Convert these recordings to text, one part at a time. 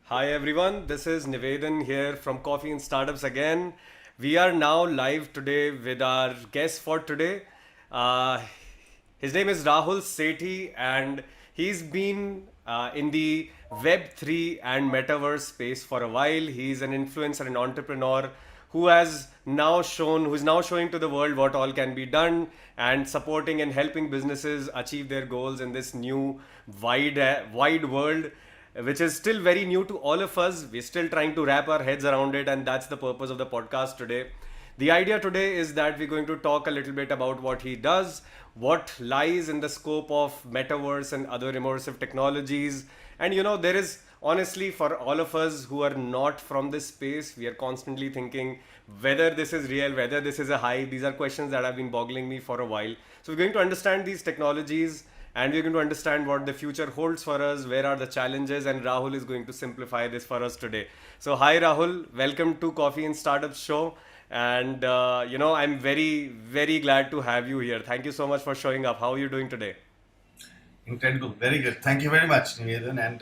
Hi everyone, this is Nivedan here from Coffee and Startups again. We are now live today with our guest for today. Uh, his name is Rahul Sethi and he's been in the Web3 and Metaverse space for a while. He's an influencer and entrepreneur who is now showing to the world what all can be done and supporting and helping businesses achieve their goals in this new wide world, which is still very new to all of us. We're still trying to wrap our heads around it, and that's the purpose of the podcast today. The idea today is that we're going to talk a little bit about what he does, what lies in the scope of metaverse and other immersive technologies. And there is honestly, for all of us who are not from this space, we are constantly thinking whether this is real, whether this is a hype. These are questions that have been boggling me for a while. So, we're going to understand these technologies and we're going to understand what the future holds for us, where are the challenges, and Rahul is going to simplify this for us today. So, hi Rahul, welcome to Coffee and Startups Show. And I'm very, very glad to have you here. Thank you so much for showing up. How are you doing today? Incredible, very good. Thank you very much, Nivedan, and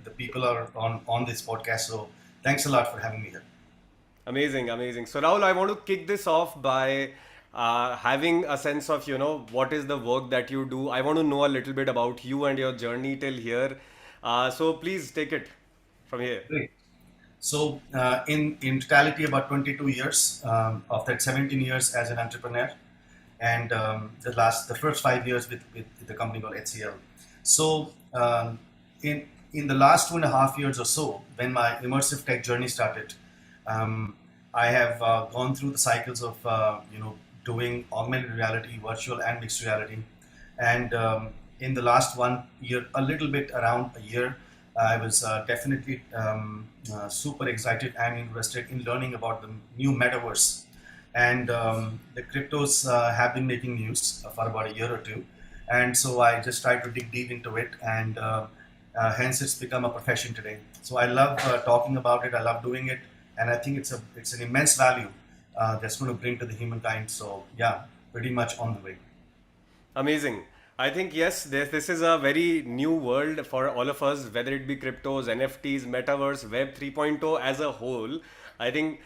the people are on this podcast. So thanks a lot for having me here. Amazing, amazing. So, Rahul, I want to kick this off by having a sense of, what is the work that you do. I want to know a little bit about you and your journey till here. So, please take it from here. Great. So in totality, about 22 years. Of that, 17 years as an entrepreneur, and the first 5 years with the company called HCL. So in the last 2.5 years or so, when my immersive tech journey started, um, I have gone through the cycles of doing augmented reality, virtual and mixed reality, and in the last 1 year, a little bit around a year, I was definitely super excited and interested in learning about the new metaverse. And the cryptos have been making news for about a year or two. And so I just tried to dig deep into it, and hence it's become a profession today. So I love talking about it, I love doing it, and I think it's an immense value that's going to bring to the humankind. So yeah, pretty much on the way. Amazing. I think yes, this is a very new world for all of us, whether it be cryptos, NFTs, metaverse, Web 3.0 as a whole. I think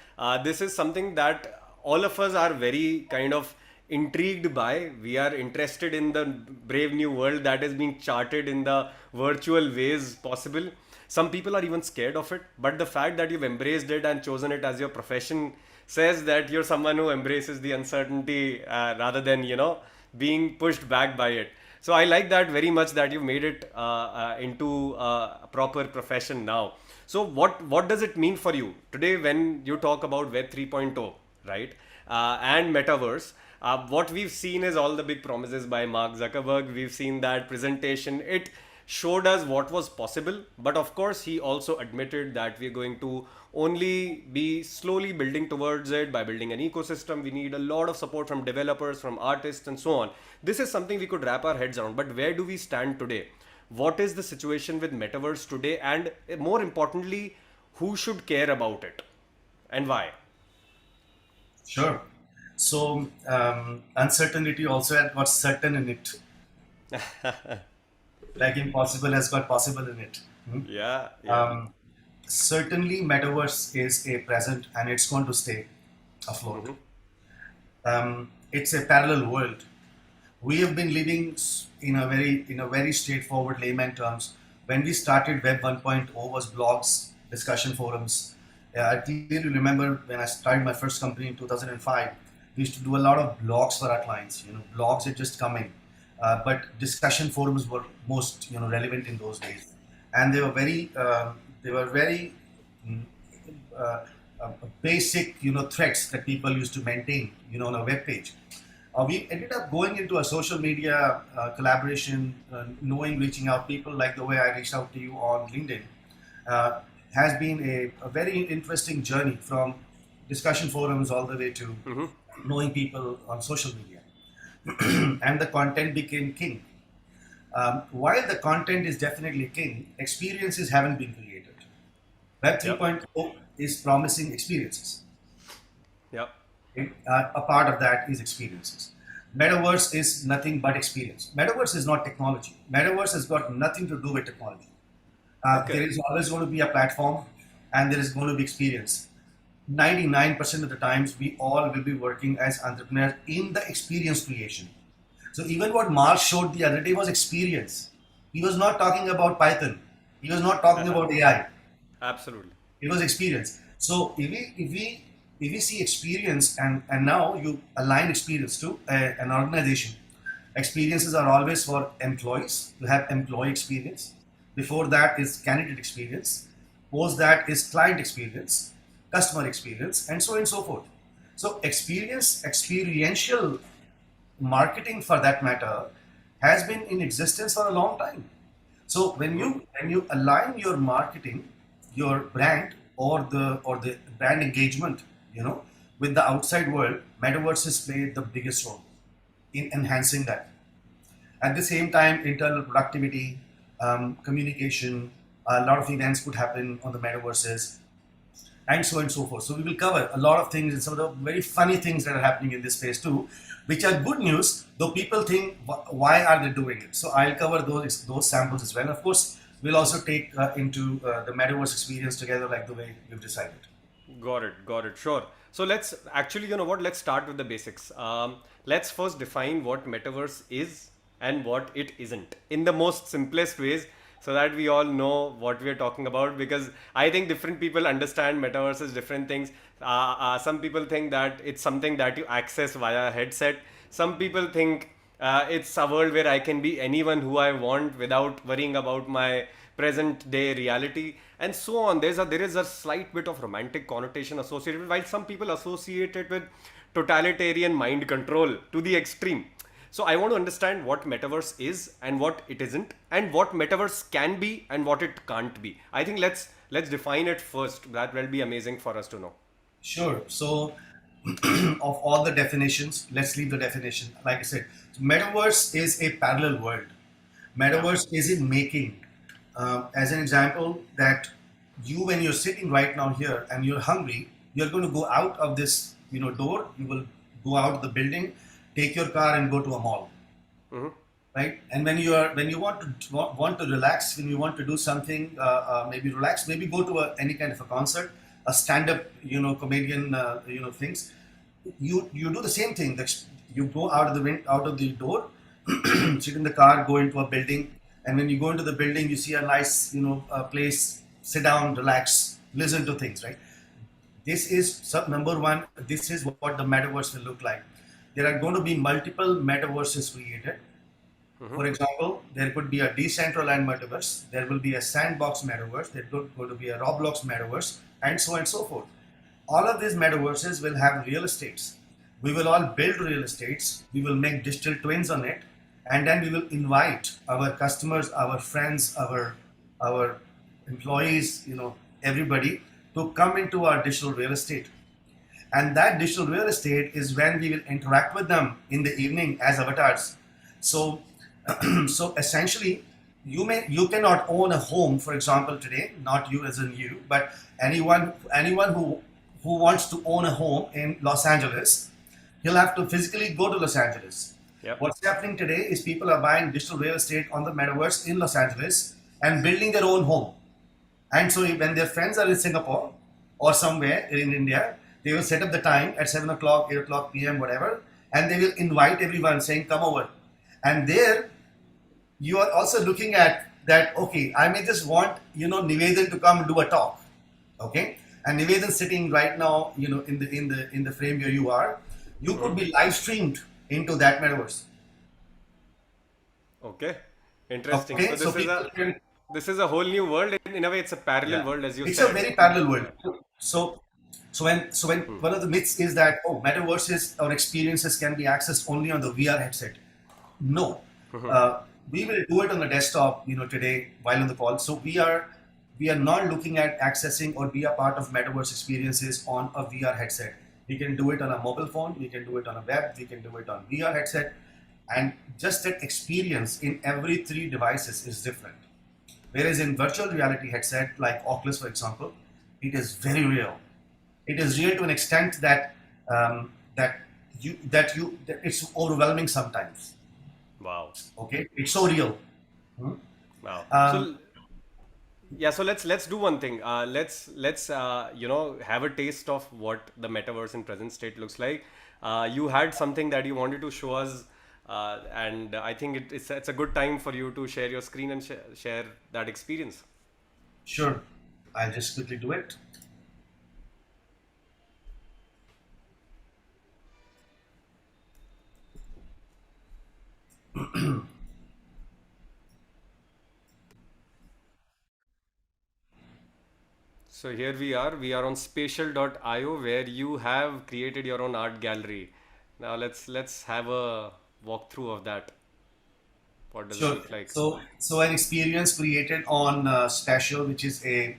this is something that all of us are very kind of intrigued by. We are interested in the brave new world that is being charted in the virtual ways possible. Some people are even scared of it, but the fact that you've embraced it and chosen it as your profession says that you're someone who embraces the uncertainty rather than being pushed back by it. So I like that very much that you've made it into a proper profession now. So what does it mean for you today when you talk about Web 3.0, right? And metaverse? What we've seen is all the big promises by Mark Zuckerberg. We've seen that presentation. It showed us what was possible, but of course, he also admitted that we're going to only be slowly building towards it by building an ecosystem. We need a lot of support from developers, from artists, and so on. This is something we could wrap our heads around. But where do we stand today? What is the situation with metaverse today? And more importantly, who should care about it and why? Sure. So uncertainty also has got certain in it, like impossible has got possible in it. Hmm? Yeah, yeah. Um, Certainly, metaverse is a present and it's going to stay afloat. Hmm. It's a parallel world. We have been living in a very straightforward layman terms. When we started Web 1.0 was blogs, discussion forums. I clearly remember when I started my first company in 2005, we used to do a lot of blogs for our clients. Blogs had just come in, but discussion forums were most relevant in those days, and they were very mm, uh, uh, basic threads that people used to maintain on a web page. We ended up going into a social media collaboration, knowing, reaching out people like the way I reached out to you on LinkedIn. uh, has been a very interesting journey from discussion forums all the way to Hmm. knowing people on social media. And the content became king. While the content is definitely king, experiences haven't been created. Web Yep. 3.0 is promising experiences. Yep. A part of that is experiences. Metaverse is nothing but experience. Metaverse is not technology. Metaverse has got nothing to do with technology. Okay. There is always going to be a platform, and there is going to be experience. 99% of the times, we all will be working as entrepreneurs in the experience creation. So even what Mark showed the other day was experience. He was not talking about Python. He was not talking about AI. Absolutely. It was experience. So if we see experience, and now you align experience to an organization. Experiences are always for employees. You have employee experience. Before that is candidate experience. Post that is client experience, customer experience, and so on and so forth. So experiential marketing, for that matter, has been in existence for a long time. So when you align your marketing, your brand, or the brand engagement, with the outside world, metaverses play the biggest role in enhancing that. At the same time, internal productivity, communication, a lot of events could happen on the metaverses, and so on and so forth. So we will cover a lot of things and some of the very funny things that are happening in this space too, which are good news. Though people think, why are they doing it? So I'll cover those samples as well. Of course, we'll also take into the metaverse experience together, like the way we've decided. Got it. Got it. Sure. So let's actually, you know what? Let's start with the basics. Let's first define what metaverse is and what it isn't in the most simplest ways, so that we all know what we are talking about. Because I think different people understand metaverse as different things. Some people think that it's something that you access via a headset. Some people think it's a world where I can be anyone who I want without worrying about my present day reality, and so on. There is a slight bit of romantic connotation associated with, while some people associate it with totalitarian mind control to the extreme. So I want to understand what metaverse is and what it isn't, and what metaverse can be and what it can't be. I think let's define it first. That will be amazing for us to know. Sure. So, of all the definitions, let's leave the definition. Like I said, metaverse is a parallel world. Yeah. Metaverse is in making. As an example, that when you're sitting right now here and you're hungry, you're going to go out of this, door. You will go out of the building, take your car, and go to a mall, Hmm. right? And when you want to relax, when you want to do something, maybe relax, maybe go to any kind of a concert, a stand-up, comedian, things. You do the same thing. You go out of the door, sit in the car, go into a building, and when you go into the building, you see a nice, place, sit down, relax, listen to things, right? This is number one. This is what the metaverse will look like. There are going to be multiple metaverses created. For example, there could be a decentralized metaverse, there will be a sandbox metaverse, there could going to be a Roblox metaverse, and so on and so forth. All of these metaverses will have real estates. We will all build real estates, we will make digital twins on it, and then we will invite our customers, our friends, our employees, everybody to come into our digital real estate. And that digital real estate is when we will interact with them in the evening as avatars. So so essentially, you cannot own a home, for example, today, not you as in you, but anyone who wants to own a home in Los Angeles, he'll have to physically go to Los Angeles. Yep. What's happening today is people are buying digital real estate on the metaverse in Los Angeles and building their own home. And so when their friends are in Singapore or somewhere in India, they will set up the time at 7 o'clock, 8 o'clock p.m., whatever, and they will invite everyone saying, come over. And there, you are also looking at that, okay, I may just want, Nivedan to come and do a talk. Okay? And Nivedan sitting right now, in the frame where you are, you could be live streamed into that metaverse. Okay. Interesting. Okay? So So this is people a can, this is a whole new world. In a way, it's a parallel yeah, world, as you it's a said. very parallel world. So, so when one of the myths is that, metaverses or experiences can be accessed only on the VR headset. No, we will do it on the desktop. Today while on the call. So we are not looking at accessing or be a part of metaverse experiences on a VR headset. We can do it on a mobile phone. We can do it on a web. We can do it on VR headset, and just that experience in every three devices is different. Whereas in virtual reality headset like Oculus, for example, it is very real. It is real to an extent that that that it's overwhelming sometimes. Wow. Okay, it's so real. Hmm? Wow. Um, So Yeah, so let's do one thing. Let's have a taste of what the metaverse in present state looks like. You had something that you wanted to show us, and I think it's a good time for you to share your screen and share that experience. Sure, I'll just quickly do it. So here we are. We are on spatial.io where you have created your own art gallery. Now let's have a walkthrough of that. What does it Sure. look like? So an experience created on Spatial, which is a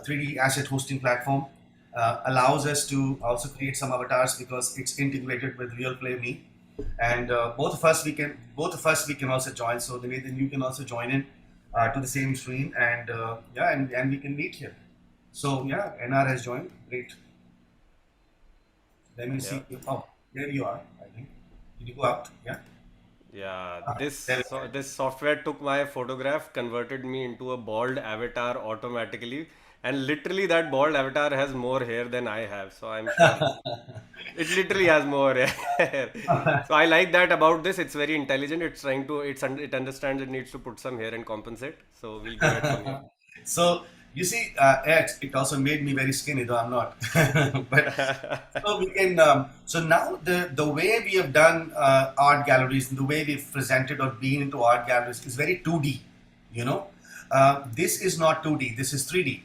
3D asset hosting platform, allows us to also create some avatars because it's integrated with Real Play Me, and both of us we can also join. So then you can also join in to the same stream, and yeah, and we can meet here. So yeah, NR has joined. Great. Let me Yeah. see. Oh, there you are. I think. Did you go out? Yeah. Yeah, There we go. this software took my photograph, converted me into a bald avatar automatically, and literally that bald avatar has more hair than I have. So I'm sure it literally has more hair. So I like that about this. It's very intelligent. It understands it needs to put some hair and compensate. So we'll go ahead from here. So you see, it also made me very skinny, though I'm not. But so we can. So now the way we have done art galleries and the way we've presented or been into art galleries is very 2D. You know, this is not 2D. This is 3D.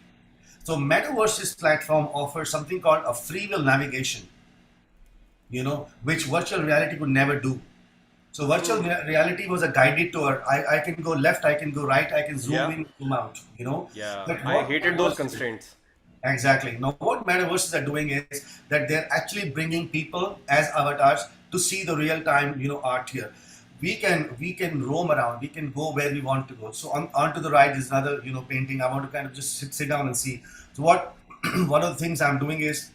So Metaverse's platform offers something called a free will navigation. Which virtual reality could never do. So virtual Hmm. reality was a guided tour. I can go left, I can go right, I can zoom Yeah, in, zoom out. yeah. But I what hated those metaverse is constraints. exactly now what metaverses are doing is that they're actually bringing people as avatars to see the real time, art here. We can roam around. We can go where we want to go. So onto the right is another, painting. I want to kind of just sit down and see. So what one of the things I'm doing is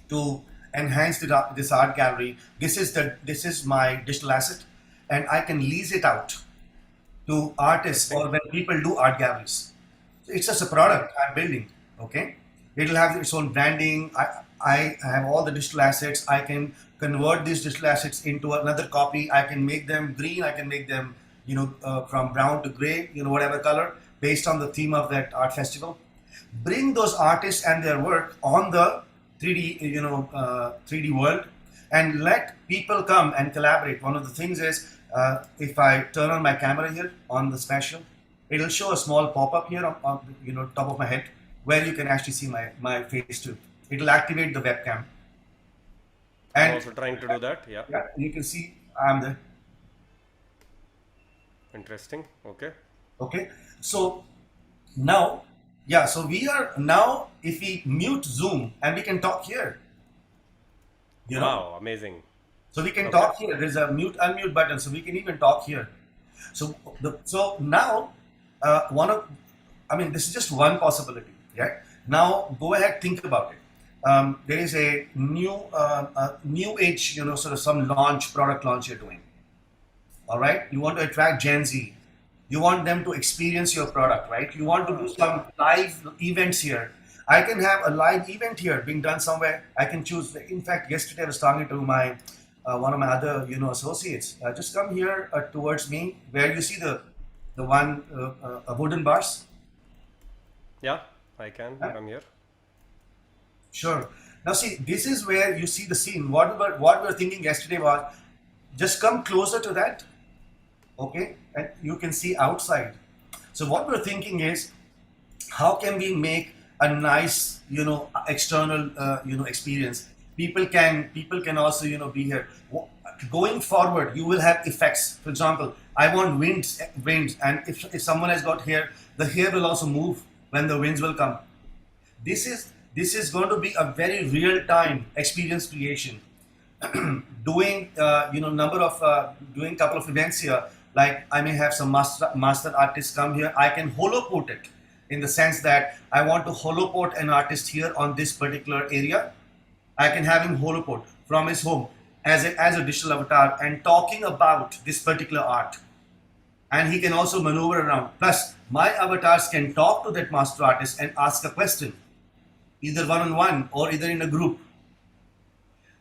to enhance this art gallery. This is my digital asset, and I can lease it out to artists Interesting. or when people do art galleries. So it's just a product I'm building. Okay, it'll have its own branding. I have all the digital assets. I can convert these digital assets into another copy. I can make them green. I can make them from brown to gray. Whatever color based on the theme of that art festival. Bring those artists and their work on the 3D 3D world, and let people come and collaborate. One of the things is, if I turn on my camera here on the special, it'll show a small pop-up here on top of my head where you can actually see my face too. It'll activate the webcam, I'm and also trying to do that. Yeah. yeah, you can see I'm there. Interesting. Okay. Okay, so now, yeah, so we are now, if we mute Zoom and we can talk here, you know Wow, amazing. so we can Okay. talk here. There's a mute unmute button, so we can even talk here. So now, one of, I mean, this is just one possibility. Yeah. Now go ahead, think about it. There is a new age, sort of some product launch you're doing. All right, you want to attract Gen Z. You want them to experience your product, right? You want to do some live events here. I can have a live event here being done somewhere. I can choose. In fact, yesterday I was talking to my one of my other associates. Just come here towards me, where you see the one wooden bars. Yeah, I can Yeah? from here. Sure. Now see, this is where you see the scene. What we were thinking yesterday was just come closer to that, okay, and you can see outside. So what we're thinking is, how can we make a nice external experience. People can also be here. Going forward, you will have effects. For example, I want winds, and if someone has got hair, the hair will also move when the winds will come. This is going to be a very real time experience creation. Doing number of doing couple of events here. Like, I may have some master artists come here. I can holoport it, in the sense that I want to holoport an artist here on this particular area. I can have him holoport from his home as a digital avatar and talking about this particular art, and he can also maneuver around. Plus, my avatars can talk to that master artist and ask a question, either one on one or either in a group.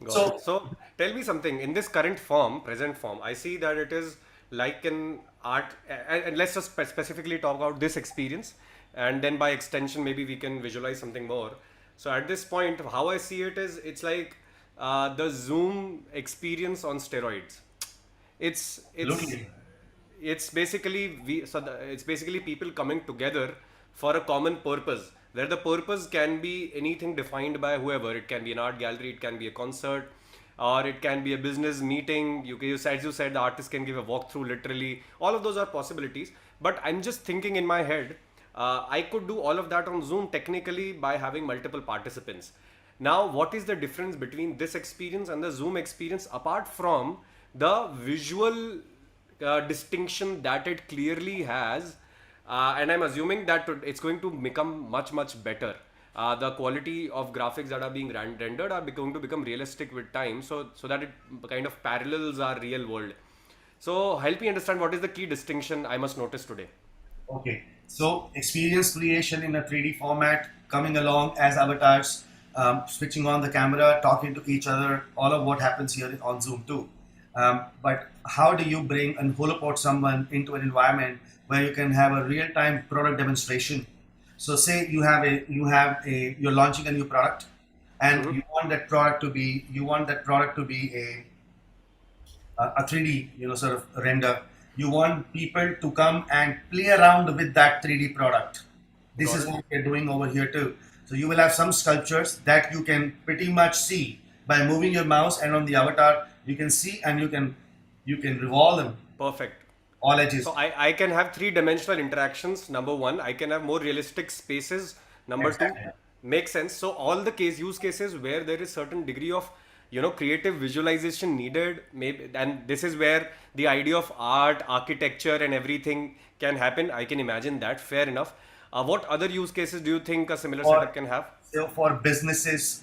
Got it. So So tell me something. In this current form, present form, I see that it is like an art, and let's just specifically talk about this experience, and then by extension, maybe we can visualize something more. So at this point, how I see it is, it's like the Zoom experience on steroids. It's it's absolutely. it's basically it's basically people coming together for a common purpose, where the purpose can be anything defined by whoever. It can be an art gallery, it can be a concert, or it can be a business meeting. As you said, the artist can give a walkthrough, literally. All of those are possibilities. But I'm just thinking in my head, I could do all of that on Zoom technically by having multiple participants. Now, what is the difference between this experience and the Zoom experience, apart from the visual distinction that it clearly has? And I'm assuming that it's going to become much, much better. The quality of graphics that are being rendered are going to become realistic with time, so that it kind of parallels our real world. So help me understand, what is the key distinction I must notice today? Okay, so experience creation in a 3D format, coming along as avatars, switching on the camera, talking to each other, all of what happens here on Zoom too. But how do you bring and holoport someone into an environment where you can have a real-time product demonstration? So say you're launching a new product, and Mm-hmm. you want that product to be a 3D, sort of render. You want people to come and play around with that 3D product. This Got is it. what we're doing over here too. So you will have some sculptures that you can pretty much see by moving your mouse, and on the avatar you can see, and you can revolve them Perfect. all So edges. I can have three-dimensional interactions. Number one, I can have more realistic spaces. Number two, Exactly. makes sense. So all the use cases where there is certain degree of creative visualization needed, maybe, and this is where the idea of art, architecture, and everything can happen. I can imagine that. Fair enough. What other use cases do you think a similar setup For can have? for businesses,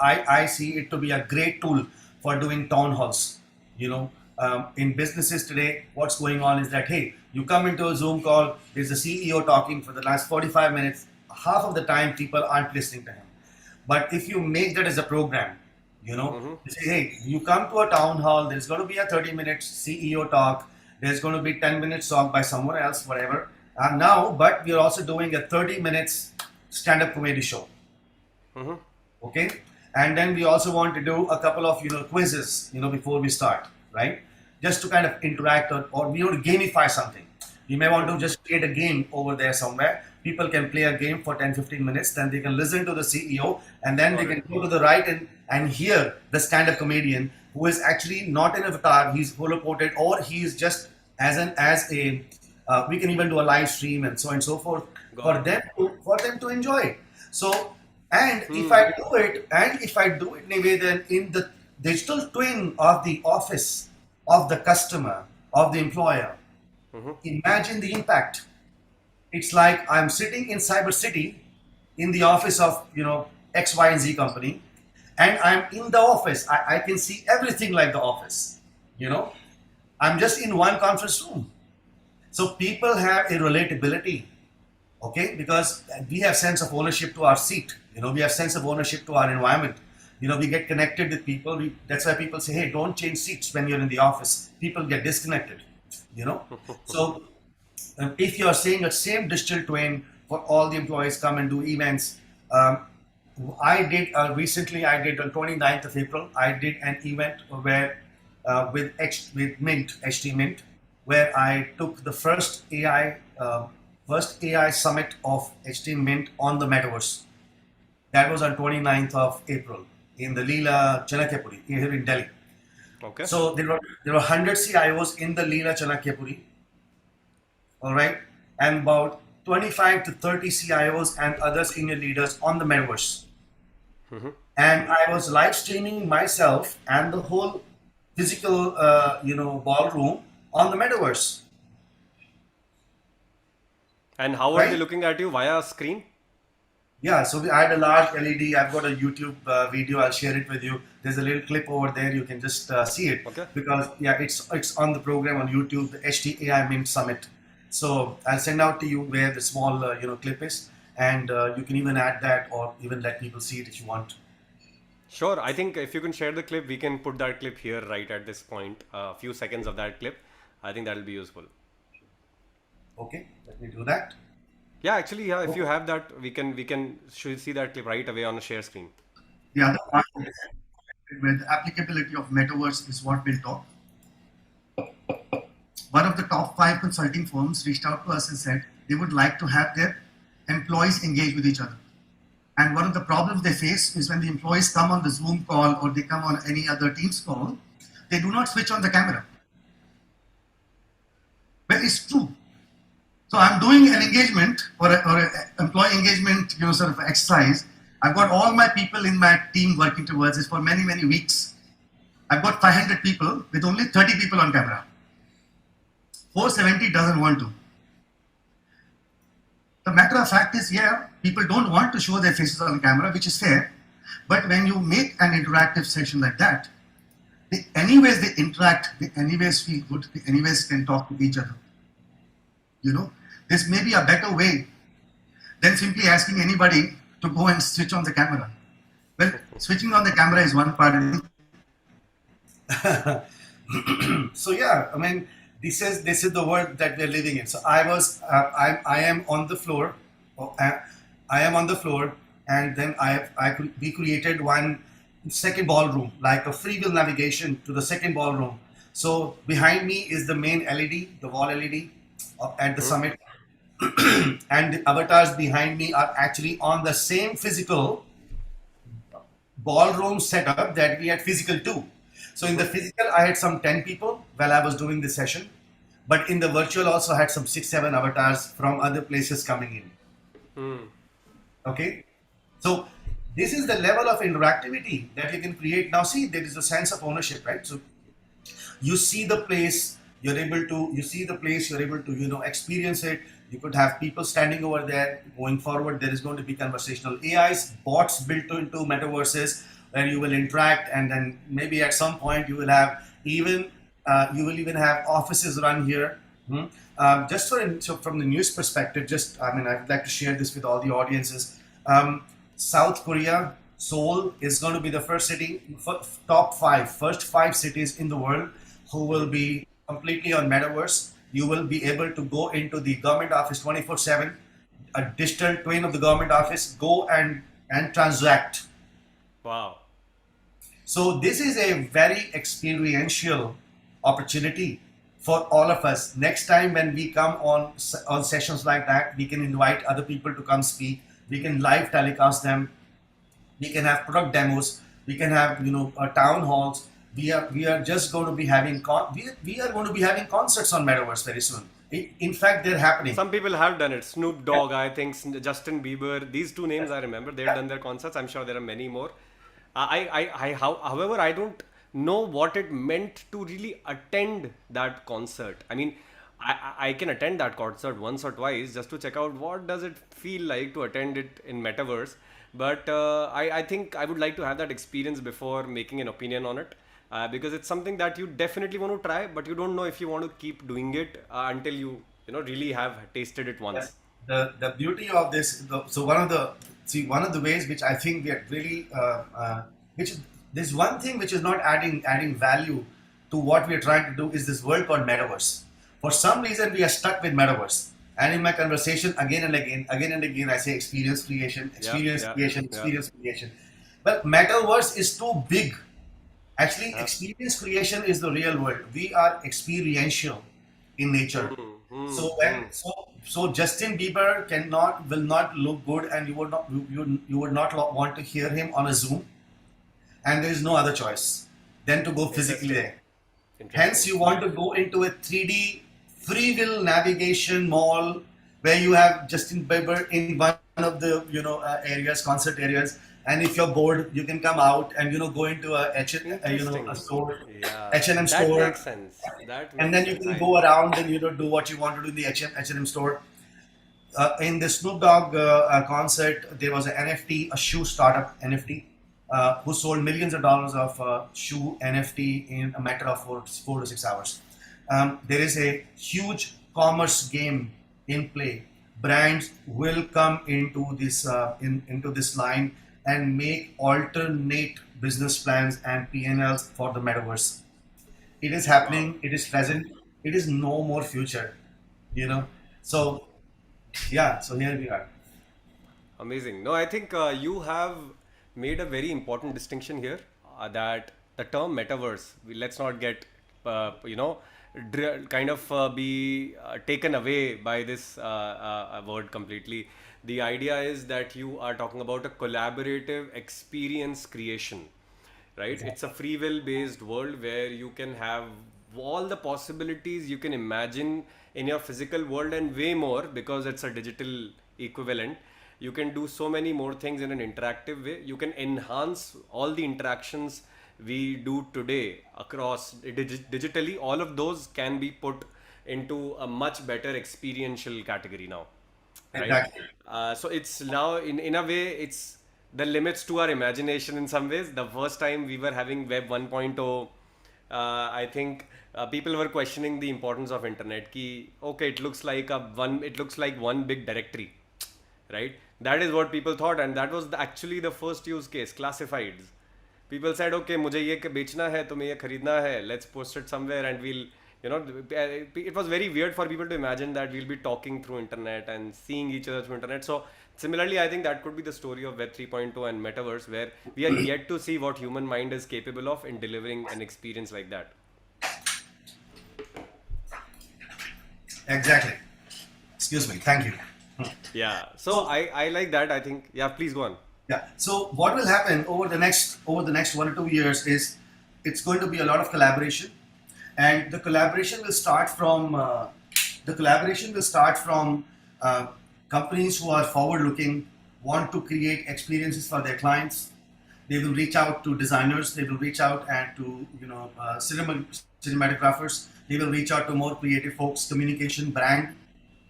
I see it to be a great tool for doing town halls. In businesses today, what's going on is that, hey, you come into a Zoom call, there's a CEO talking for the last 45 minutes. Half of the time people aren't listening to him. But if you make that as a program, Mm-hmm. you say, hey, you come to a town hall, there's going to be a 30-minute CEO talk, there's going to be 10 minutes talk by someone else, whatever. But we're also doing a 30 minutes stand-up comedy show. Mm-hmm. Okay, and then we also want to do a couple of quizzes before we start, right? Just to kind of interact, or we want to gamify something. You may want to just create a game over there somewhere. People can play a game for 10-15 minutes, then they can listen to the CEO, and then they Got it. can go to the right and hear the stand-up comedian who is actually not an avatar, he's holoported, or he's just as a we can even do a live stream and so on and so forth Got it. for them to enjoy. So, and if I do it in a way, then in the digital twin of the office, of the customer, of the employer, Mm-hmm. imagine the impact. It's like I'm sitting in Cyber City in the office of X, Y, and Z company, and I'm in the office. I can see everything like the office. You know, I'm just in one conference room. So people have a relatability, okay, because we have sense of ownership to our seat. We have sense of ownership to our environment. We get connected with people. That's why people say, hey, don't change seats when you're in the office. People get disconnected. So if you're saying a same digital twin for all the employees come and do events, I did recently. I did on 29th of April. I did an event where with Mint HT Mint, where I took the first AI summit of HT Mint on the Metaverse. That was on 29th of April in the Leela Chanakyapuri here in Delhi. Okay. So there were 100 CIOs in the Leela Chanakyapuri, all right, and about 25 to 30 CIOs and other senior leaders on the Metaverse. And I was live streaming myself and the whole physical, ballroom on the Metaverse, And how are they right? looking at you via a screen? Yeah, so I had a large LED. I've got a YouTube video. I'll share it with you. There's a little clip over there. You can just see it Okay. because yeah, it's on the program on YouTube, the HT AI Mint Summit. So I'll send out to you where the small clip is, and you can even add that or even let people see it if you want. Sure. I think if you can share the clip, we can put that clip here right at this point. A few seconds of that clip. I think that'll be useful. Okay, let me do that. Yeah, actually, yeah. If Oh, you have that, we can should see that clip right away on the share screen. the other part where the applicability of metaverse is what we'll talk. One of the top 5 consulting firms reached out to us and said they would like to have their employees engage with each other. And one of the problems they face is when the employees come on the Zoom call or they come on any other Teams call, they do not switch on the camera. But it's true. So I'm doing an engagement or a employee engagement, sort of exercise. I've got all my people in my team working towards this for many, many weeks. I've got 500 people with only 30 people on camera. 470 doesn't want to. The matter of fact is, yeah, people don't want to show their faces on camera, which is fair. But when you make an interactive session like that, anyways they interact, they anyways feel good, they anyways can talk to each other. This may be a better way than simply asking anybody to go and switch on the camera. Well, switching on the camera is one part. So yeah, I mean, this is the world that we're living in. So I am on the floor. I am on the floor, and then we created one second ballroom, like a free will navigation to the second ballroom. So behind me is the main LED, the wall LED at the summit, and the avatars behind me are actually on the same physical ballroom setup that we had physical too. So in the physical, I had some 10 people while I was doing this session, but in the virtual also had some 6, 7 avatars from other places coming in. Okay, so this is the level of interactivity that you can create. Now see, there is a sense of ownership, right? So you see the place, you're able to experience it. You could have people standing over there. Going forward, there is going to be conversational AIs, bots built into metaverses where you will interact, and then maybe at some point you will have even have offices run here. So from the news perspective, I'd like to share this with all the audiences. South Korea, Seoul is going to be the first city, first 5 cities in the world who will be completely on metaverse. You will be able to go into the government office 24/7, a digital twin of the government office, go and transact. Wow. So this is a very experiential opportunity for all of us. Next time when we come on sessions like that, we can invite other people to come speak. We can live telecast them. We can have product demos. We can have town halls. We are just going to be having we are going to be having concerts on Metaverse very soon. In fact, they're happening. Some people have done it. Snoop Yeah, Dogg, I think, Justin Bieber. These two names I remember. They've yeah. done their concerts. I'm sure there are many more. However, I don't know what it meant to really attend that concert. I mean, I can attend that concert once or twice just to check out what does it feel like to attend it in metaverse. But I think I would like to have that experience before making an opinion on it. Because it's something that you definitely want to try, but you don't know if you want to keep doing it until you really have tasted it Yeah. once. The beauty of this, so one of the ways which I think we are really, which there's one thing which is not adding value to what we are trying to do is this world called metaverse. For some reason, we are stuck with metaverse. And in my conversation, again and again, I say experience creation, Yeah, experience yeah, creation, yeah. experience creation. But metaverse is too big. Actually, Yeah. experience creation is the real world. We are experiential in nature. Hmm, hmm, So hmm. so Justin Bieber will not look good, and you would not want to hear him on a Zoom, and there is no other choice than to go physically Interesting. there. Hence, Interesting. you want to go into a 3D free will navigation mall where you have Justin Bieber in one of the areas, concert areas, and if you're bored, you can come out and go into a Interesting. store, Yeah, H&M that store, makes sense. That and makes then you sense. can I go around and do what you want to do in the H&M store. In the Snoop Dogg concert, there was an NFT, a shoe startup NFT, who sold millions of dollars of shoe NFT in a matter of 4 to 6 hours. There is a huge commerce game in play. Brands will come into this into this line and make alternate business plans and P&Ls for the metaverse. It is Wow. happening. It is present. It is no more future. You know. So yeah. So here we are. Amazing. No, I think you have made a very important distinction here, that the term metaverse, let's not get, kind of be taken away by this word completely. The idea is that you are talking about a collaborative experience creation, right? It's a Exactly. free will based world where you can have all the possibilities you can imagine in your physical world and way more, because it's a digital equivalent. You can do so many more things in an interactive way. You can enhance all the interactions we do today across digitally. All of those can be put into a much better experiential category now, right? Exactly. So it's now, in a way, it's the limits to our imagination in some ways. The first time we were having Web 1.0, I think people were questioning the importance of internet. Ki, okay, it looks like one big directory, right? That is what people thought, and that was actually the first use case, classifieds. People said, okay, मुझे ये बेचना है, तुम्हें ये खरीदना है, let's post it somewhere and we'll, it was very weird for people to imagine that we'll be talking through internet and seeing each other through internet. So similarly, I think that could be the story of Web 3.0 and Metaverse, where we are yet to see what human mind is capable of in delivering an experience like that. Exactly. Excuse me. Thank you. Yeah. So So I like that. I think, yeah, please go on. yeah. So what will happen over the next 1 or 2 years is it's going to be a lot of collaboration, and the collaboration will start from uh, companies who are forward looking, want to create experiences for their clients. They will reach out to designers. They will reach out and to cinematographers. They will reach out to more creative folks, communication, brand,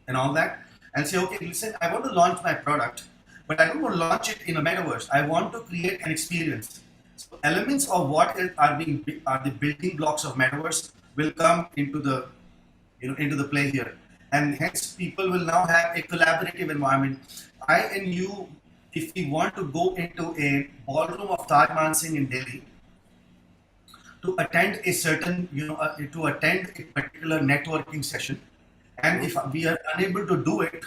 and all that, and say, okay, listen, I want to launch my product, but I don't want to launch it in a metaverse. I want to create an experience. So elements of are the building blocks of metaverse will come into the into the play here, and hence people will now have a collaborative environment. I and you, if we want to go into a ballroom of Taj Mansingh in Delhi to attend a certain, to attend a particular networking session, and if we are unable to do it,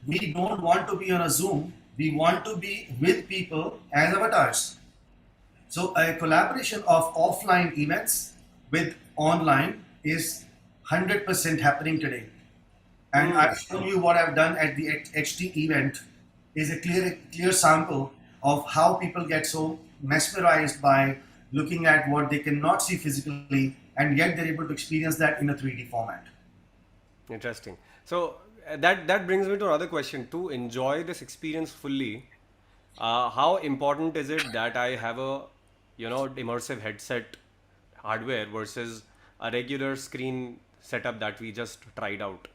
we don't want to be on a Zoom. We want to be with people as avatars. So a collaboration of offline events with online is 100% happening today. And Hmm. I've shown you what I've done at the HT event is a clear sample of how people get so mesmerized by looking at what they cannot see physically, and yet they're able to experience that in a 3D format. Interesting. So that brings me to another question. To enjoy this experience fully, how important is it that I have a, immersive headset hardware versus a regular screen setup that we just tried out?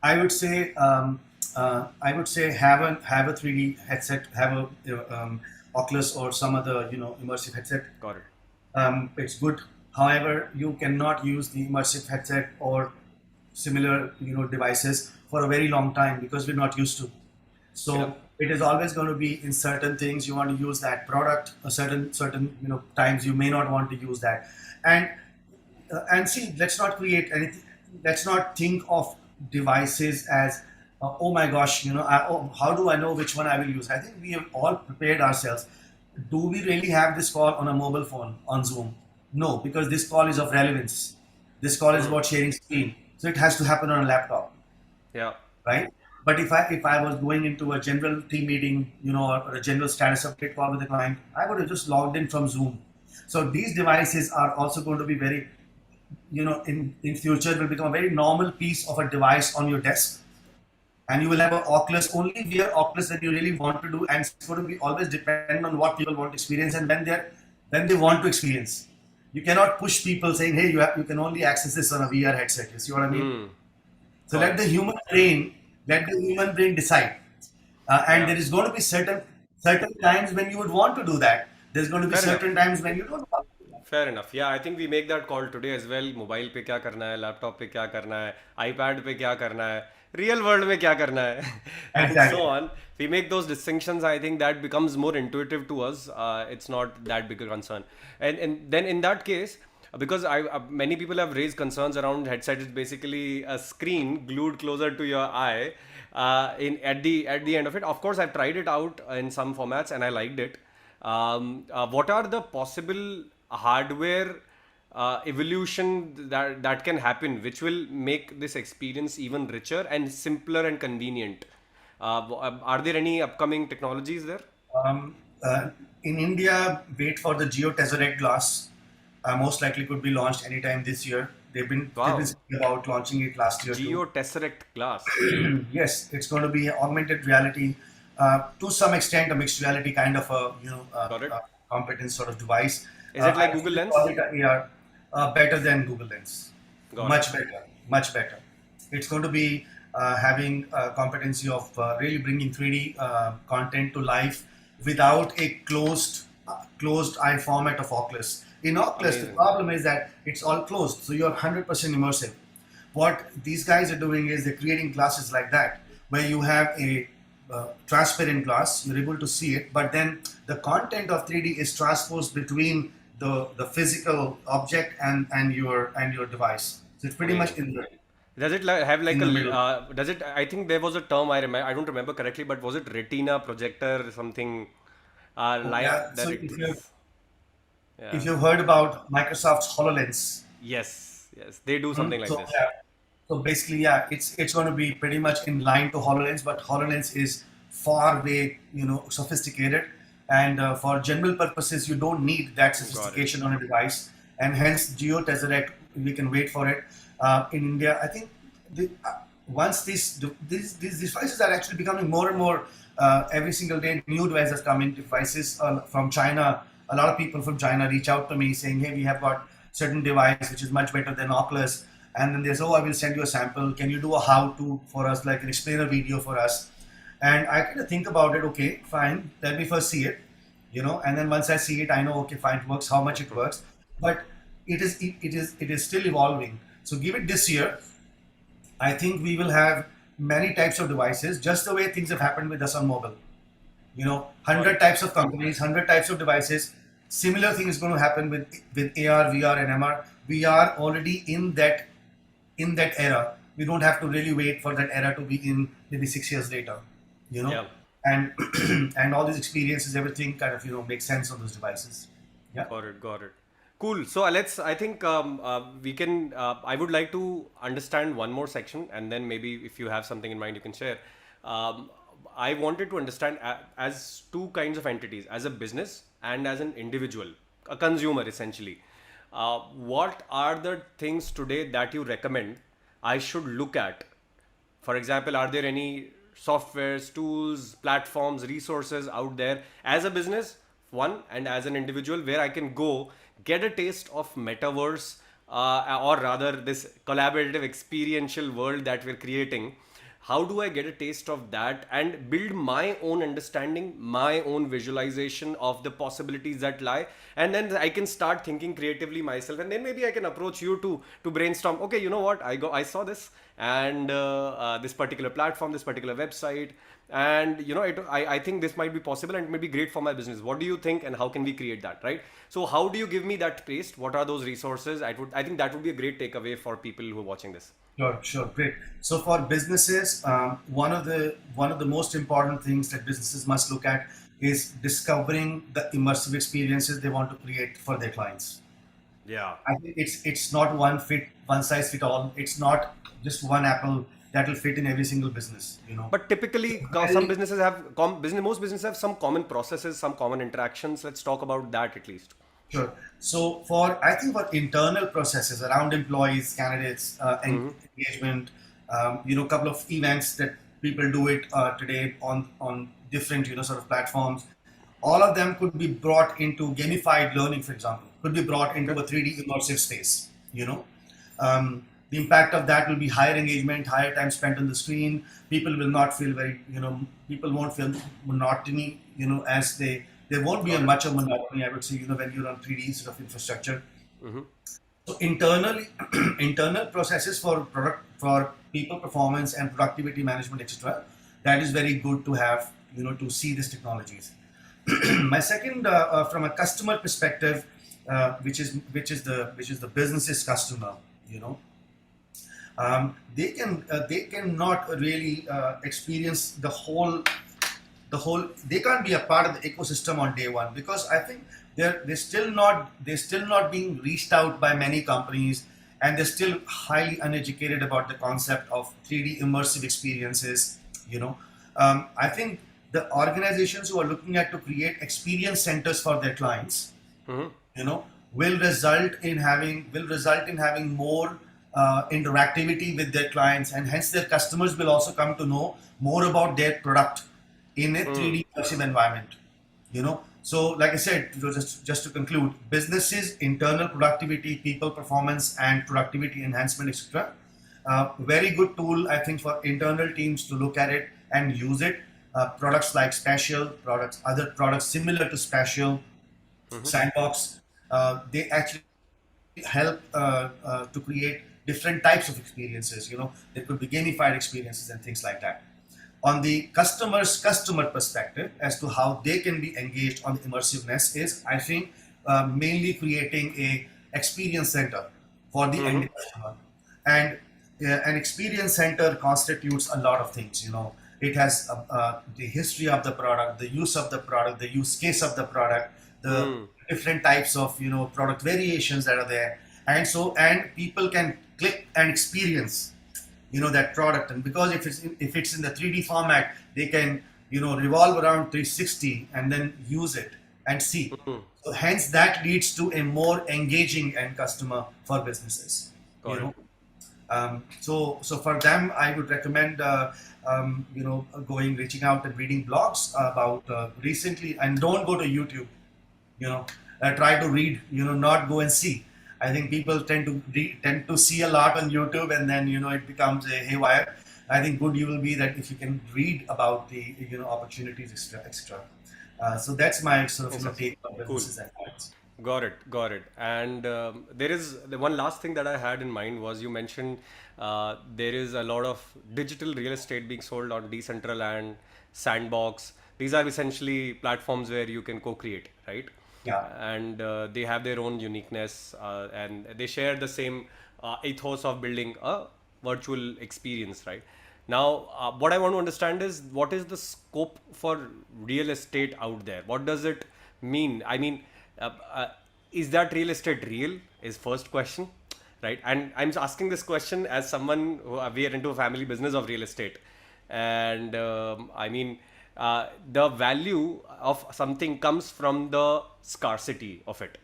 I would say have a 3D headset, have a Oculus or some other immersive headset. Got it. It's good. However, you cannot use the immersive headset or similar devices for a very long time because we're not used to. Yeah. So it is always going to be in certain things you want to use that product. A certain times you may not want to use that, and see, let's not create anything. Let's not think of devices as oh my gosh, how do I know which one I will use? I think we have all prepared ourselves. Do we really have this call on a mobile phone on Zoom? No, because this call is of relevance. This call is Hmm. about sharing screen, so it has to happen on a laptop, Yeah. right? But if I was going into a general team meeting, or a general status update call with a client, I would have just logged in from Zoom. So these devices are also going to be very, in future will become a very normal piece of a device on your desk, and you will have an Oculus. Only wear Oculus that you really want to do, and it's going to be always depend on what people want to experience and when they want to experience. You cannot push people saying, "Hey, you can only access this on a VR headset." You see what I mean? Hmm. So Got it. let the human brain decide. And Yeah. there is going to be certain times when you would want to do that. There's going to be Fair enough. certain times when you don't want to. Fair enough. Yeah, I think we make that call today as well. Mobile पे क्या करना है, laptop पे क्या करना है, iPad पे क्या करना है, real world में क्या करना है, and so Exactly. on. We make those distinctions. I think that becomes more intuitive to us. It's not that big a concern. And then in that case, because many people have raised concerns around headset. It's basically a screen glued closer to your eye. In at the end of it, of course, I've tried it out in some formats and I liked it. What are the possible hardware evolution that can happen, which will make this experience even richer and simpler and convenient? Are there any upcoming technologies there? Um, in India, wait for the Geo Tesseract glass. Most likely could be launched anytime this year. They've been Wow, speaking about launching it last year too. Geo Tesseract glass. Yes, it's going to be augmented reality, to some extent a mixed reality kind of a Got it. competence sort of device. Is it like I Google still call Lens? it a AR, better than Google Lens, Got it. much better, much better. It's going to be having a competency of really bringing 3D content to life without a closed eye format of Oculus. In Oculus, the Amazing. problem is that it's all closed, so you're 100% immersive. What these guys are doing is they're creating glasses like that, where you have a transparent glass, you're able to see it, but then the content of 3D is transposed between the physical object and your device. So it's pretty much Amazing. Does it have like in a? the middle. Does it? I think there was a term I remember. I don't remember correctly, but was it retina projector or something? Oh, Like yeah. that. So It's yeah. if you've heard about Microsoft's HoloLens, Yes. Yes. They do something like so this. yeah, so basically, yeah, it's going to be pretty much in line to HoloLens, but HoloLens is far way sophisticated, and for general purposes, you don't need that Got it. sophistication on a device, and hence Geo Tesseract, we can wait for it. In India, I think once these devices are actually becoming more and more every single day, new devices coming, devices from China. A lot of people from China reach out to me saying, "Hey, we have got certain device which is much better than Oculus." And then they say, "Oh, I will send you a sample. Can you do a how-to for us, like an explainer video for us?" And I kind of think about it. Okay, fine. Let me first see it, and then once I see it, I know, okay, fine, it works. How much it works, but it is still evolving. So give it this year. I think we will have many types of devices, just the way things have happened with us on mobile. Got 100 it. types of companies, 100 types of devices. Similar thing is going to happen with AR, VR, and MR. We are already in that era. We don't have to really wait for that era to be in maybe 6 years later, you know, Yeah. and and all these experiences, everything kind of makes sense on those devices. Yeah, Got it. Got it. Cool. So let's. I think we can. I would like to understand one more section, and then maybe if you have something in mind, you can share. Um, I wanted to understand as two kinds of entities, as a business and as an individual, a consumer essentially. What are the things today that you recommend I should look at? For example, are there any softwares, tools, platforms, resources out there as a business, one, and as an individual where I can go get a taste of metaverse, or rather this collaborative experiential world that we're creating? How do I get a taste of that and build my own understanding, my own visualization of the possibilities that lie, and then I can start thinking creatively myself, and then maybe I can approach you to brainstorm. Okay, you know what? I saw this, and this particular platform, this particular website, and I think this might be possible and it may be great for my business. What do you think, and how can we create that, right? So how do you give me that taste? What are those resources? I think that would be a great takeaway for people who are watching this. sure, sure, great. So for businesses, one of the most important things that businesses must look at is discovering the immersive experiences they want to create for their clients. Yeah. I think it's not one size fit all. It's not just one apple that will fit in every single business. But typically, some Very businesses have most businesses have some common processes, some common interactions. Let's talk about that at least. sure. So I think for internal processes around employees, candidates, engagement, couple of events that people do it today on different sort of platforms. All of them could be brought into gamified learning, for example, could be brought into Okay. a 3D immersive space. The impact of that will be higher engagement, higher time spent on the screen. People will not feel people won't feel monotony, as they There won't be a Got it. much of monotony, I would say, when you run 3D sort of infrastructure. Mm-hmm. So internally, internal processes for product for people performance and productivity management, etc. That is very good to have, to see these technologies. My second, from a customer perspective, which is the business's customer, you know, they cannot really experience the whole they can't be a part of the ecosystem on day one, because I think they're still not being reached out by many companies, and they're still highly uneducated about the concept of 3D immersive experiences. you know I think the organizations who are looking at to create experience centers for their clients, Mm-hmm. you know will result in having more interactivity with their clients, and hence their customers will also come to know more about their product in a Mm. 3D immersive environment. So like I said, just to conclude, businesses internal productivity, people performance, and productivity enhancement, etc. Very good tool, I think, for internal teams to look at it and use it. Products like Spatial, other products similar to Spatial, Mm-hmm. Sandbox, they actually help to create different types of experiences. There could be gamified experiences and things like that. On the customer perspective, as to how they can be engaged on the immersiveness, is, I think, mainly creating a experience center for the Mm-hmm. end customer. And an experience center constitutes a lot of things. It has the history of the product, the use of the product, the use case of the product, the Mm. different types of product variations that are there, and people can click and experience that product. And because if it's in the 3D format, they can revolve around 360 and then use it and see. Mm. So hence that leads to a more engaging end customer for businesses. you Got it. know so for them, I would recommend reaching out and reading blogs about recently, and don't go to YouTube. Try to read, not go and see. I think people tend to see a lot on YouTube, and then it becomes a haywire. I think good you will be that if you can read about the opportunities, etc. So that's my sort of Interesting. take on Cool. businesses and clients. Got it, got it. And there is the one last thing that I had in mind was you mentioned there is a lot of digital real estate being sold on Decentraland, Sandbox. These are essentially platforms where you can co-create, right? Yeah. And they have their own uniqueness, and they share the same ethos of building a virtual experience, right? Now, what I want to understand is what is the scope for real estate out there? What does it mean? I mean, uh, uh, is that real estate real? Is first question, right? And I'm asking this question as someone who we are into a family business of real estate, and I mean, the value of something comes from the scarcity of it.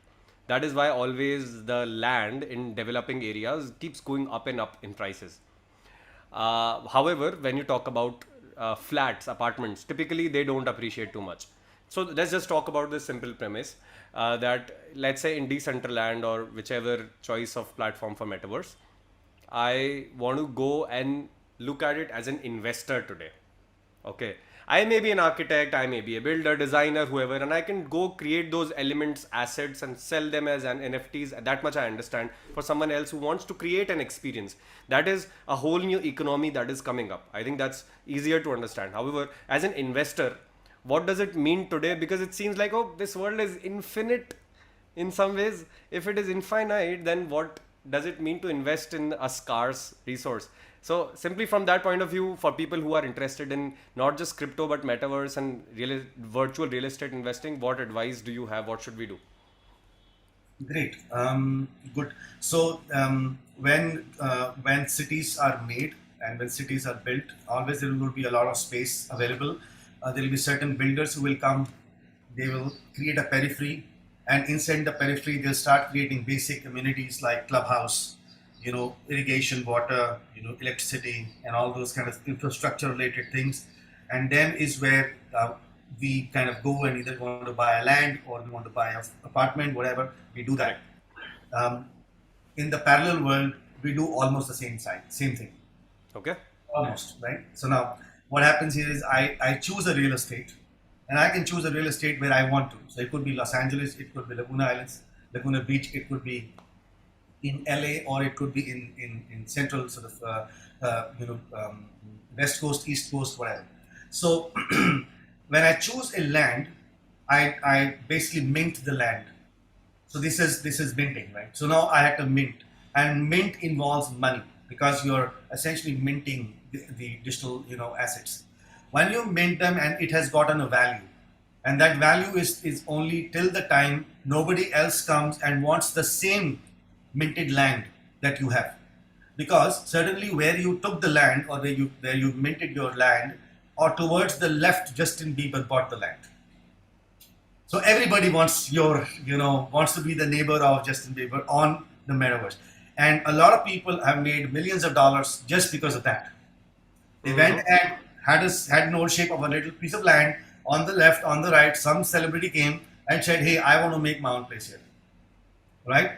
That is why always the land in developing areas keeps going up and up in prices. However, when you talk about flats, apartments, typically they don't appreciate too much. So let's just talk about this simple premise that let's say in Decentraland or whichever choice of platform for metaverse, I want to go and look at it as an investor today. Okay. I may be an architect, I may be a builder, designer, whoever, and I can go create those elements, assets, and sell them as an NFTs. That much I understand. For someone else who wants to create an experience, that is a whole new economy that is coming up. I think that's easier to understand. However, as an investor, what does it mean today? Because it seems like, oh, this world is infinite in some ways. If it is infinite, then what does it mean to invest in a scarce resource? So simply from that point of view, for people who are interested in not just crypto but metaverse and virtual real estate investing, what advice do you have? What should we do? Great. Good. So when cities are made and when cities are built, always there will be a lot of space available. There will be certain builders who will come. They will create a periphery, and inside the periphery, they'll start creating basic amenities like clubhouse, irrigation, water, electricity, and all those kind of infrastructure related things. And then is where we kind of go and either want to buy a land or we want to buy an apartment, whatever. We do that. Correct. Um, in the parallel world, we do almost the same thing, Okay. almost, right? So now, what happens here is I choose a real estate. and I can choose a real estate where I want to. So it could be Los Angeles, it could be Laguna Islands, Laguna Beach, it could be in LA, or it could be in central sort of west coast, east coast, whatever. So when I choose a land, I basically mint the land. So this is minting, right? So now I have to mint, and mint involves money because you're essentially minting the digital assets. When you mint them, and it has gotten a value, and that value is only till the time nobody else comes and wants the same minted land that you have, because certainly where you took the land, or where you minted your land, or towards the left Justin Bieber bought the land. So everybody wants to be the neighbor of Justin Bieber on the metaverse, and a lot of people have made millions of dollars just because of that. They went Mm-hmm. and had an old shape of a little piece of land on the left, on the right. Some celebrity came and said, "Hey, I want to make my own place here." Right?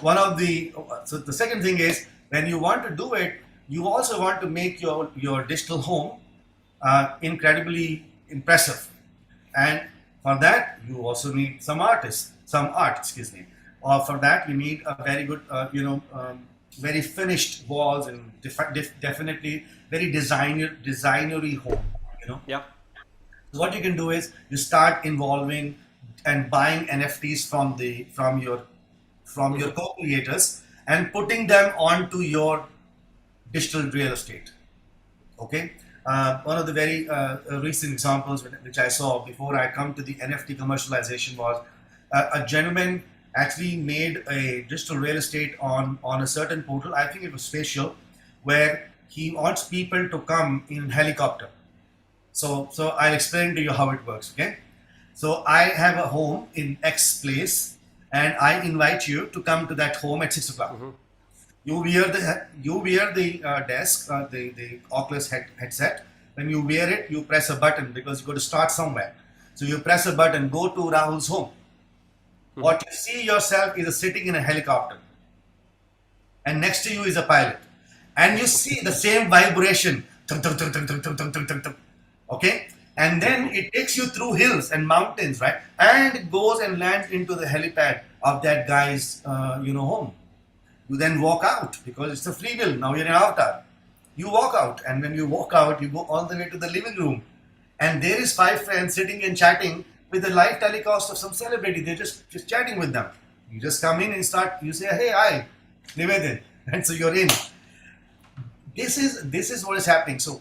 So the second thing is, when you want to do it, you also want to make your digital home incredibly impressive, and for that you also need some art, excuse me. Or for that you need a very good very finished walls, and definitely very designery home, you know. Yeah. So what you can do is you start involving and buying NFTs from your Mm-hmm. co-creators, and putting them onto your digital real estate. Okay. One of the very recent examples which I saw before I come to the NFT commercialization was a gentleman actually made a digital real estate on a certain portal. I think it was Spatial, where he wants people to come in helicopter. So I'll explain to you how it works. Okay. So I have a home in X place, and I invite you to come to that home at 6 o'clock. Mm-hmm. You wear the desk, the Oculus headset. When you wear it, you press a button because you got to start somewhere. So you press a button, go to Rahul's home. Mm-hmm. What you see yourself is sitting in a helicopter, and next to you is a pilot, and you see the same vibration. Tung, tung, tung, tung, tung, tung, tung, tung, tung, tung. Okay, and then it takes you through hills and mountains, right? And it goes and lands into the helipad of that guy's home. You then walk out because it's a free will. Now you're an avatar. You walk out, and when you walk out, you go all the way to the living room, and there is five friends sitting and chatting with the live telecast of some celebrity. They're just chatting with them. You just come in and start. You say, "Hey, hi, Nivedin," and so you're in. This is what is happening. So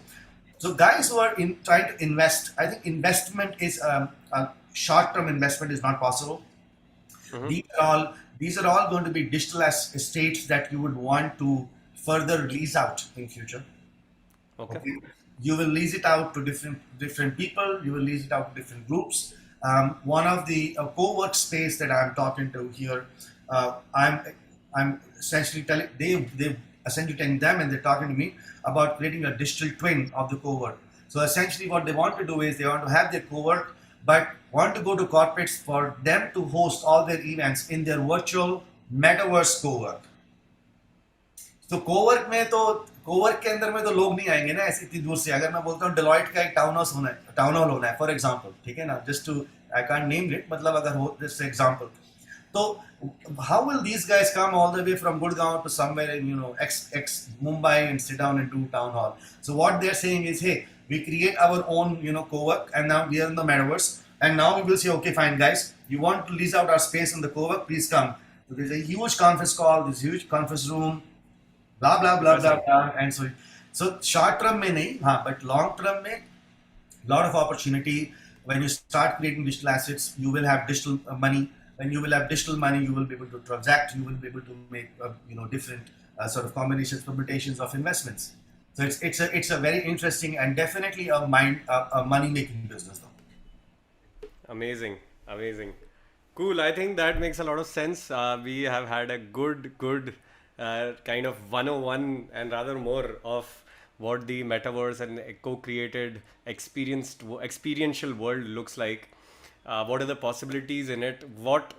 guys who are in trying to invest, I think investment is a short-term investment is not possible. Mm-hmm. These are all going to be digital estates that you would want to further lease out in future. Okay. Okay, you will lease it out to different people. You will lease it out to different groups. One of the co-work space that I'm talking to here, I'm essentially telling they essentially telling them, and they're talking to me about creating a digital twin of the co-work. So essentially, what they want to do is they want to have their co-work, but want to go to corporates for them to host all their events in their virtual metaverse co-work. तो Cowork के अंदर में तो लोग नहीं आएंगे ना ऐसी इतनी दूर से. अगर मैं बोलता हूँ डिलॉयट का एक टाउन हॉल होना है फॉर एग्जांपल, ठीक है ना, just to I can't name it, मतलब अगर हो जस्ट एग्जांपल, तो how will these guys come all the way from Gurgaon to somewhere in X Mumbai and sit down and do town hall? So what they're saying is, hey, we create our own co-work, and now we are in the metaverse, and now we will say, okay, fine guys, you want to lease out our space in the co-work, please come. So there's a huge conference call, this huge conference room, blah blah blah blah Interesting. blah, and so short term में नहीं, हाँ, but long term में lot of opportunity. When you start creating digital assets, you will have digital money. When you will have digital money, you will be able to transact. You will be able to make different sort of combinations, permutations of investments. So it's a very interesting and definitely a money making business though. Amazing, amazing, cool. I think that makes a lot of sense. We have had a good kind of 101 and rather more of what the metaverse and a co-created experiential world looks like. What are the possibilities in it? What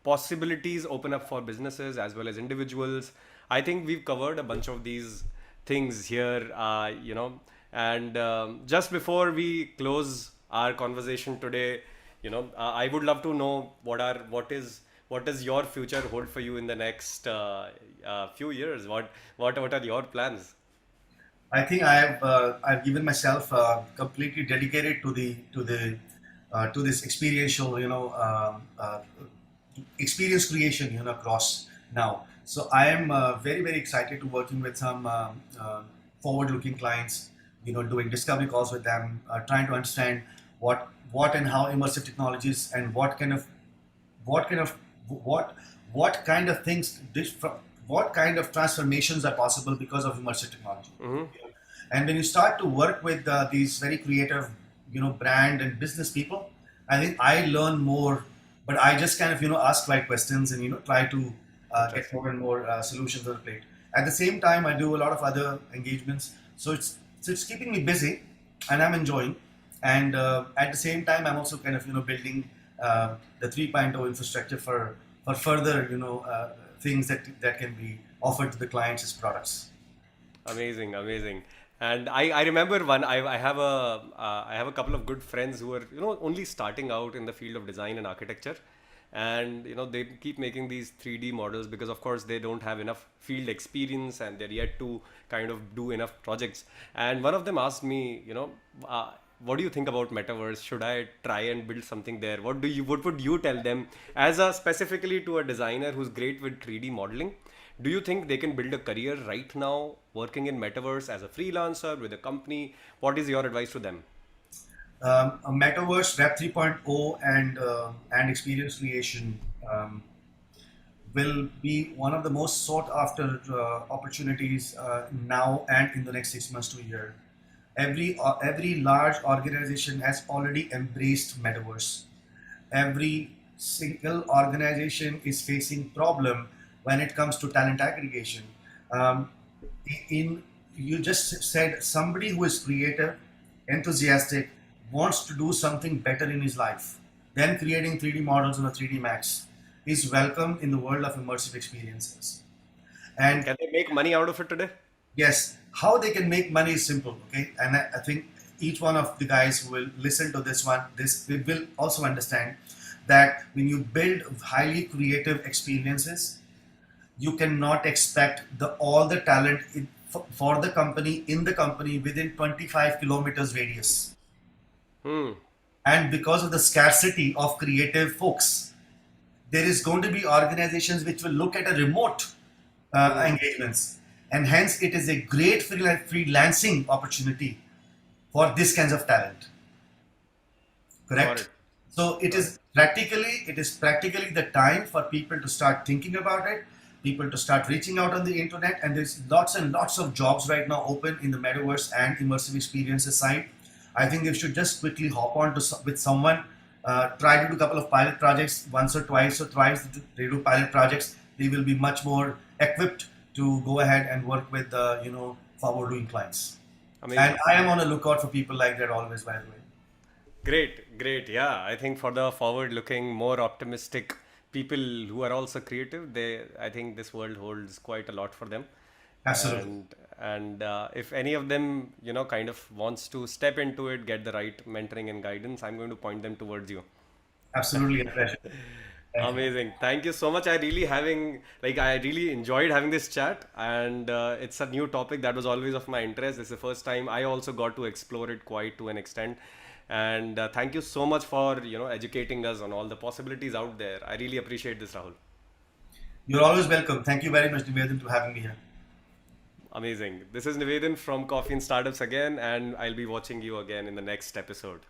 possibilities open up for businesses as well as individuals? I think we've covered a bunch of these things here, and just before we close our conversation today. I would love to know what is your future hold for you in the next few years. What are your plans? I think I've given myself completely dedicated to this experiential, experience creation, across now. So I am very excited to working with some forward-looking clients, doing discovery calls with them, trying to understand what and how immersive technologies and what kind of what what kind of things what kind of transformations are possible because of immersive technology. Mm-hmm. And when you start to work with these very creative, brand and business people, I think I learn more. But I just kind of, ask right questions and try to get Interesting. more and more solutions on the plate. At the same time, I do a lot of other engagements, so it's keeping me busy, and I'm enjoying. And at the same time, I'm also kind of building the 3.0 infrastructure for further things that can be offered to the clients as products. Amazing, amazing. And I remember I have a couple of good friends who are only starting out in the field of design and architecture, and they keep making these 3D models because of course they don't have enough field experience and they're yet to kind of do enough projects. And one of them asked me, what do you think about metaverse? Should I try and build something there? What would you tell them as a specifically to a designer who's great with 3D modeling? Do you think they can build a career right now working in metaverse as a freelancer with a company? What is your advice to them? A metaverse, Web 3.0, and experience creation will be one of the most sought after opportunities now and in the next 6 months to a year. Every large organization has already embraced metaverse. Every single organization is facing problem when it comes to talent aggregation. Um, in You just said somebody who is creative, enthusiastic, wants to do something better in his life, then creating 3D models on a 3D Max is welcome in the world of immersive experiences. And And can they make money out of it today? yes, how they can make money is simple, okay? And I think each one of the guys who will listen to this will also understand that when you build highly creative experiences, you cannot expect all the talent for the company in the company within 25 kilometers radius. Hmm. And because of the scarcity of creative folks, there is going to be organizations which will look at a remote Hmm. engagements, and hence it is a great freelancing opportunity for this kinds of talent. Got Correct. it. So Got it. it is practically the time for people to start thinking about it, people to start reaching out on the internet, and there's lots and lots of jobs right now open in the metaverse and immersive experiences side. I think they should just quickly hop on to with someone, try to do a couple of pilot projects once or twice or thrice. They do pilot projects, they will be much more equipped to go ahead and work with forward doing clients. And Amazing. I am on a lookout for people like that always, by the way. Great, great. Yeah, I think for the forward-looking, more optimistic people who are also creative, I think this world holds quite a lot for them. Absolutely. And if any of them, kind of wants to step into it, get the right mentoring and guidance, I'm going to point them towards you. Absolutely a pleasure. Thank you. Amazing. Thank you so much. I really enjoyed having this chat, and it's a new topic that was always of my interest. This is the first time I also got to explore it quite to an extent. And thank you so much for, educating us on all the possibilities out there. I really appreciate this, Rahul. You're always welcome. Thank you very much, Nivedhan, to having me here. Amazing. This is Nivedan from Coffee and Startups again, and I'll be watching you again in the next episode.